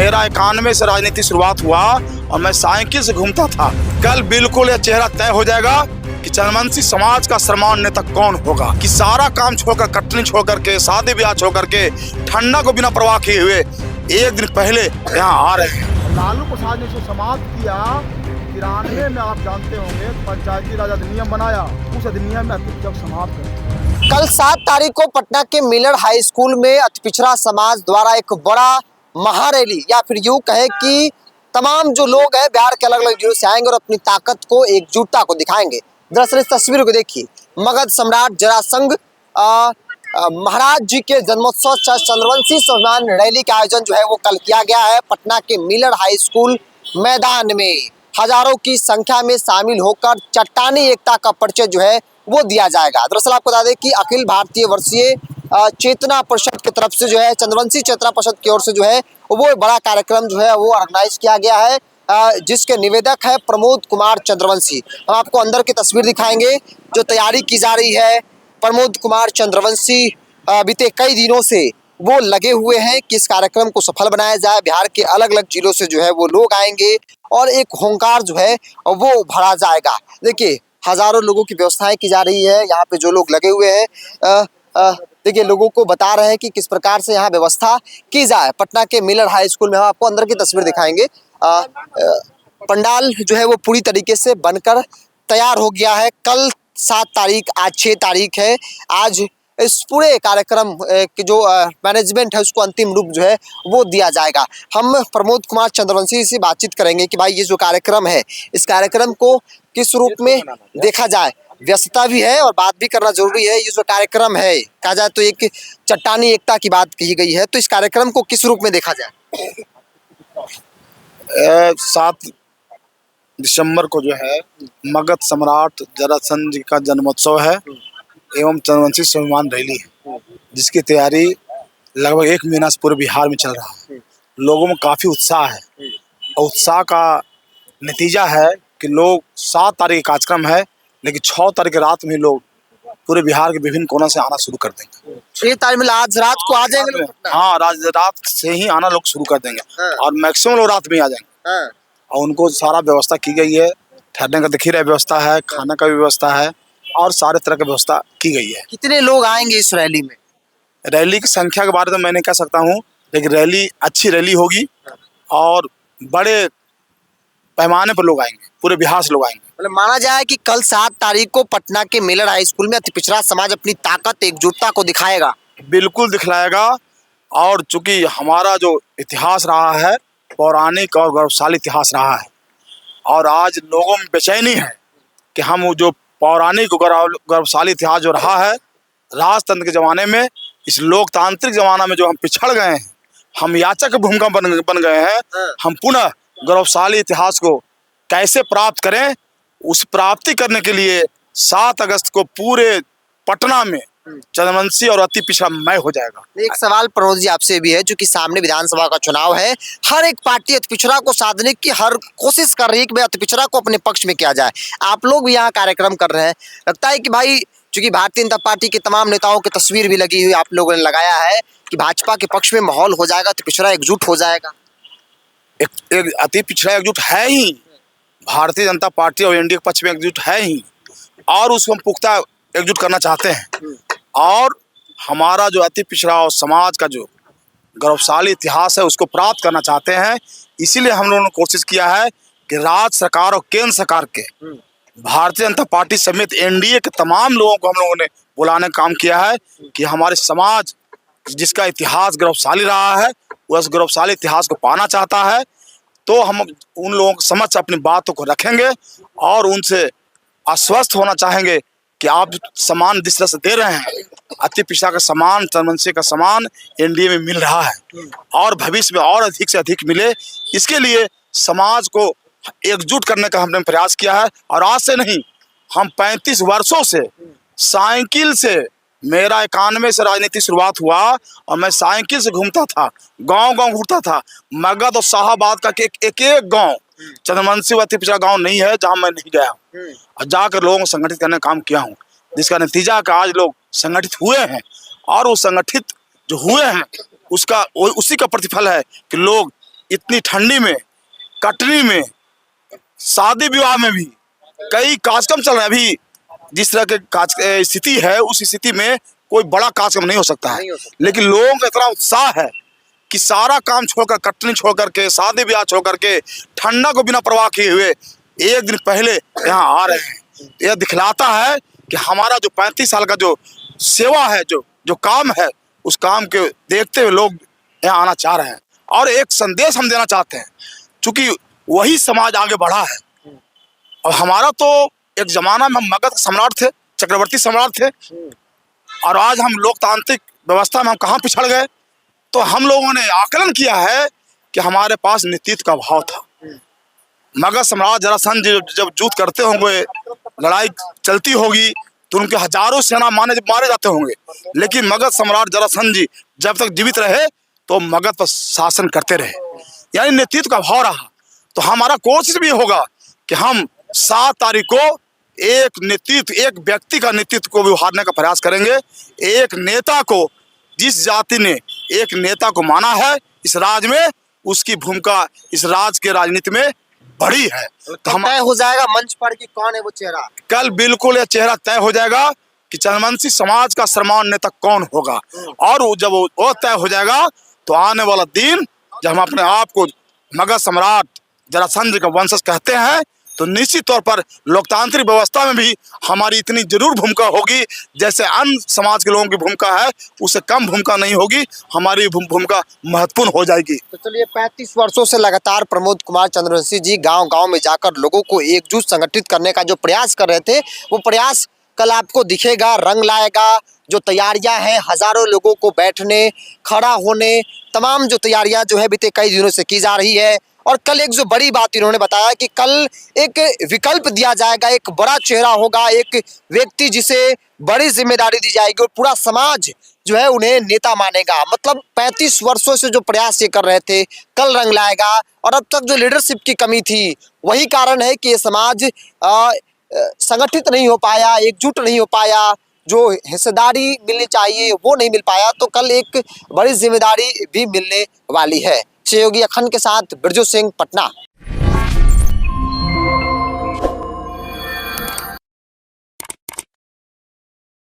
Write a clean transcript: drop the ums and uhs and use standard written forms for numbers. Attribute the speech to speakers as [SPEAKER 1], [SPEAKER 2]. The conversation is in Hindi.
[SPEAKER 1] मेरा 91 से राजनीति शुरुआत हुआ और मैं साइकिल से घूमता था। कल बिल्कुल यह चेहरा तय हो जाएगा कि चंद्रवंशी समाज का सर्वमान्य नेता कौन होगा, कि सारा काम छोड़कर, कटनी छोड़ करके, शादी ब्याह छोड़ करके, ठंडा को बिना परवाह किए हुए एक दिन पहले यहाँ आ रहे हैं।
[SPEAKER 2] लालू प्रसाद ने जो समाप्त किया 93 में, आप जानते होंगे, पंचायती राज अधिनियम बनाया, उस अधिनियम में अति जब समाप्त कर।
[SPEAKER 3] कल 7 तारीख को पटना के मिलर हाई स्कूल में अति पिछड़ा समाज द्वारा एक बड़ा महारैली, या फिर यूं कहे कि तमाम जो लोग हैं बिहार के अलग अलग जिलों से आएंगे और अपनी ताकत को, एकजुटता को दिखाएंगे। दरअसल इस तस्वीर को देखिए, मगध सम्राट जरासंध महाराज जी के जन्मोत्सव चंद्रवंशी स्वाभिमान रैली का आयोजन जो है वो कल किया गया है पटना के मिलर हाई स्कूल मैदान में। हजारों की संख्या में शामिल होकर चट्टानी एकता का परिचय जो है वो दिया जाएगा। दरअसल आपको बता दें कि अखिल भारतीय वर्षीय चेतना परिषद की तरफ से जो है, चंद्रवंशी चेतना परिषद की ओर से जो है वो बड़ा कार्यक्रम जो है वो ऑर्गेनाइज किया गया है, जिसके निवेदक है प्रमोद कुमार चंद्रवंशी। हम आपको अंदर की तस्वीर दिखाएंगे जो तैयारी की जा रही है। प्रमोद कुमार चंद्रवंशी बीते कई दिनों से वो लगे हुए हैं कि इस कार्यक्रम को सफल बनाया जाए। बिहार के अलग अलग जिलों से जो है वो लोग आएंगे और एक होंकार जो है वो भरा जाएगा। देखिए, हजारों लोगों की व्यवस्थाएं की जा रही है। यहाँ पे जो लोग लगे हुए हैं, देखिए, लोगों को बता रहे हैं कि किस प्रकार से यहाँ व्यवस्था की जाए। पटना के मिलर हाई स्कूल में हम आपको अंदर की तस्वीर दिखाएंगे। पंडाल जो है वो पूरी तरीके से बनकर तैयार हो गया है। कल 7 तारीख, आज 6 तारीख है। आज इस पूरे कार्यक्रम की जो मैनेजमेंट है उसको अंतिम रूप जो है वो दिया जाएगा। हम प्रमोद कुमार चंद्रवंशी से बातचीत करेंगे कि भाई ये जो कार्यक्रम है, इस कार्यक्रम को किस रूप में देखा जाए। व्यस्तता भी है और बात भी करना जरूरी है। ये जो कार्यक्रम है, कहा जाए तो एक चट्टानी एकता की बात कही गई है, तो इस कार्यक्रम को किस रूप में देखा जाए।
[SPEAKER 2] 7 दिसंबर को जो है मगध सम्राट जरासंध जी का जन्मोत्सव है एवं चंद्रवंशी स्वाभिमान रैली है, जिसकी तैयारी लगभग 1 महीना से पूरे बिहार में चल रहा है। लोगों में काफी उत्साह है और उत्साह का नतीजा है कि लोग 7 तारीख का कार्यक्रम है, लेकिन 6 तारीख की रात में लोग पूरे बिहार के विभिन्न कोनों से आना शुरू कर देंगे।
[SPEAKER 3] 6 तारीख में आज रात को आ जाएंगे लोग?
[SPEAKER 2] हाँ, रात से ही आना लोग शुरू कर देंगे और मैक्सिमम लोग रात में आ जाएंगे। और उनको सारा व्यवस्था की गई है, ठहरने का देखिए रहे व्यवस्था है, खाना का भी व्यवस्था है और सारे तरह की व्यवस्था की गई है।
[SPEAKER 3] कितने लोग आएंगे इस रैली में?
[SPEAKER 2] रैली की संख्या के बारे में मैं नहीं कह सकता हूँ, लेकिन रैली अच्छी रैली होगी और बड़े पैमाने पर लोग आएंगे, पूरे बिहार से लोग आएंगे।
[SPEAKER 3] मतलब माना जाए कि कल 7 तारीख को पटना के मिलर हाई स्कूल में अति पिछड़ा समाज अपनी ताकत, एकजुटता को दिखाएगा।
[SPEAKER 2] बिल्कुल दिखलाएगा। और चूंकि हमारा जो इतिहास रहा है, पौराणिक और गौरवशाली इतिहास रहा है, और आज लोगों में बेचैनी है कि हम जो पौराणिक गौरवशाली इतिहास जो रहा है राजतंत्र के ज़माने में, इस लोकतांत्रिक ज़माना में जो हम पिछड़ गए हैं, हम याचक भूमिका बन गए हैं, हम पुनः गौरवशाली इतिहास को कैसे प्राप्त करें, उस प्राप्ति करने के लिए 7 अगस्त को पूरे पटना में चंद्रवंशी और अति पिछड़ा मय हो जाएगा।
[SPEAKER 3] एक सवाल प्रमोद जी आपसे भी है, क्योंकि सामने विधानसभा का चुनाव है, हर एक पार्टी अति पिछड़ा को साधने की हर कोशिश कर रही है कि अति पिछड़ा को अपने पक्ष में किया जाए। आप लोग भी यहाँ कार्यक्रम कर रहे हैं, लगता है कि भाई चूंकि भारतीय जनता पार्टी के तमाम नेताओं की तस्वीर भी लगी हुई आप लोगों ने लगाया है कि भाजपा के पक्ष में माहौल हो जाएगा, अति पिछड़ा एकजुट हो जाएगा।
[SPEAKER 2] एक अति पिछड़ा एकजुट है ही, भारतीय जनता पार्टी और एनडीए के पक्ष में एकजुट है ही, और उसको हम पुख्ता एकजुट करना चाहते हैं। और हमारा जो अति पिछड़ा और समाज का जो गौरवशाली इतिहास है उसको प्राप्त करना चाहते हैं। इसीलिए हम लोगों ने कोशिश किया है कि राज्य सरकार और केंद्र सरकार के, भारतीय जनता पार्टी समेत एनडीए के तमाम लोगों को हम लोगों ने बुलाने का काम किया है कि हमारे समाज जिसका इतिहास गौरवशाली रहा है, उस गौरवशाली इतिहास को पाना चाहता है, तो हम उन लोगों को समझ अपनी बातों को रखेंगे और उनसे आश्वस्त होना चाहेंगे कि आप समान जिस तरह से दे रहे हैं, अति पिछड़ा का समान, चंद्रवंशी का समान एनडीए में मिल रहा है और भविष्य में और अधिक से अधिक मिले, इसके लिए समाज को एकजुट करने का हमने प्रयास किया है। और आज से नहीं, हम 35 वर्षों से साइकिल से, मेरा 91 से राजनीति शुरुआत हुआ और मैं साइकिल से घूमता था, गांव-गांव घूमता था। मगध और शाहाबाद का एक गांव, चंद्रवंशी अति पिछड़ा गांव नहीं है जहां मैं नहीं गया और जाकर लोगों को संगठित करने का काम किया हूं, जिसका नतीजा का आज लोग संगठित हुए हैं। और वो संगठित जो हुए हैं उसका उसी का प्रतिफल है कि लोग इतनी ठंडी में, कटनी में, शादी विवाह में भी कई कार्यक्रम चल रहे हैं। अभी जिस तरह के स्थिति है, उस स्थिति में कोई बड़ा कार्यक्रम नहीं हो सकता है, लेकिन लोगों का इतना उत्साह है कि सारा काम छोड़कर, कटनी छोड़ करके, शादी ब्याह छोड़ करके, ठंडा को बिना परवाह किए हुए एक दिन पहले यहाँ आ रहे हैं। यह दिखलाता है कि हमारा जो 35 साल का जो सेवा है, जो काम है, उस काम के देखते हुए लोग यहाँ आना चाह रहे हैं। और एक संदेश हम देना चाहते हैं, चूंकि वही समाज आगे बढ़ा है। और हमारा तो एक जमाना में हम मगध सम्राट थे, चक्रवर्ती सम्राट थे, और आज हम लोकतांत्रिक व्यवस्था में हम कहाँ पिछड़ गए। तो हम लोगों ने आकलन किया है कि हमारे पास नेतृत्व का अभाव था। मगध सम्राट जरासंध जब युद्ध करते होंगे, लड़ाई चलती होगी, तो उनके हजारों सेना मारे जाते होंगे, लेकिन मगध सम्राट जरासंध जी जब तक जीवित रहे तो मगध पर शासन करते रहे, यानी नेतृत्व का अभाव रहा। तो हमारा कोशिश भी होगा कि हम 7 तारीख को एक व्यक्ति का नेतृत्व को भी उहारने का प्रयास करेंगे। एक नेता को, जिस जाति ने एक नेता को माना है इस राज्य में, उसकी भूमिका इस राज्य के राजनीति में बड़ी है।
[SPEAKER 3] तो हम तय हो जाएगा मंच पर कि कौन है वो चेहरा? कल
[SPEAKER 2] बिल्कुल यह चेहरा तय हो जाएगा कि चंद्रवंशी समाज का श्रमण नेता कौन होगा। और जब वो तय हो जाएगा तो आने वाला दिन जब हम अपने आप को मगध सम्राट जरासंध का वंशज कहते हैं, तो निश्चित तौर पर लोकतांत्रिक व्यवस्था में भी हमारी इतनी जरूर भूमिका होगी, जैसे अन्य समाज के लोगों की भूमिका है उससे कम भूमिका नहीं होगी, हमारी भूमिका महत्वपूर्ण हो जाएगी।
[SPEAKER 3] तो चलिए, 35 वर्षों से लगातार प्रमोद कुमार चंद्रवंशी जी गांव-गांव में जाकर लोगों को एकजुट संगठित करने का जो प्रयास कर रहे थे, वो प्रयास कल आपको दिखेगा, रंग लाएगा। जो तैयारियां हैं, हजारों लोगों को बैठने, खड़ा होने, तमाम जो तैयारियां जो है बीते कई दिनों से की जा रही है। और कल एक जो बड़ी बात इन्होंने बताया कि कल एक विकल्प दिया जाएगा, एक बड़ा चेहरा होगा, एक व्यक्ति जिसे बड़ी जिम्मेदारी दी जाएगी और पूरा समाज जो है उन्हें नेता मानेगा। मतलब 35 वर्षों से जो प्रयास ये कर रहे थे, कल रंग लाएगा। और अब तक जो लीडरशिप की कमी थी, वही कारण है कि ये समाज संगठित नहीं हो पाया, एकजुट नहीं हो पाया, जो हिस्सेदारी मिलनी चाहिए वो नहीं मिल पाया। तो कल एक बड़ी जिम्मेदारी भी मिलने वाली है। सहयोगी अखंड के साथ बिरजू सिंह, पटना।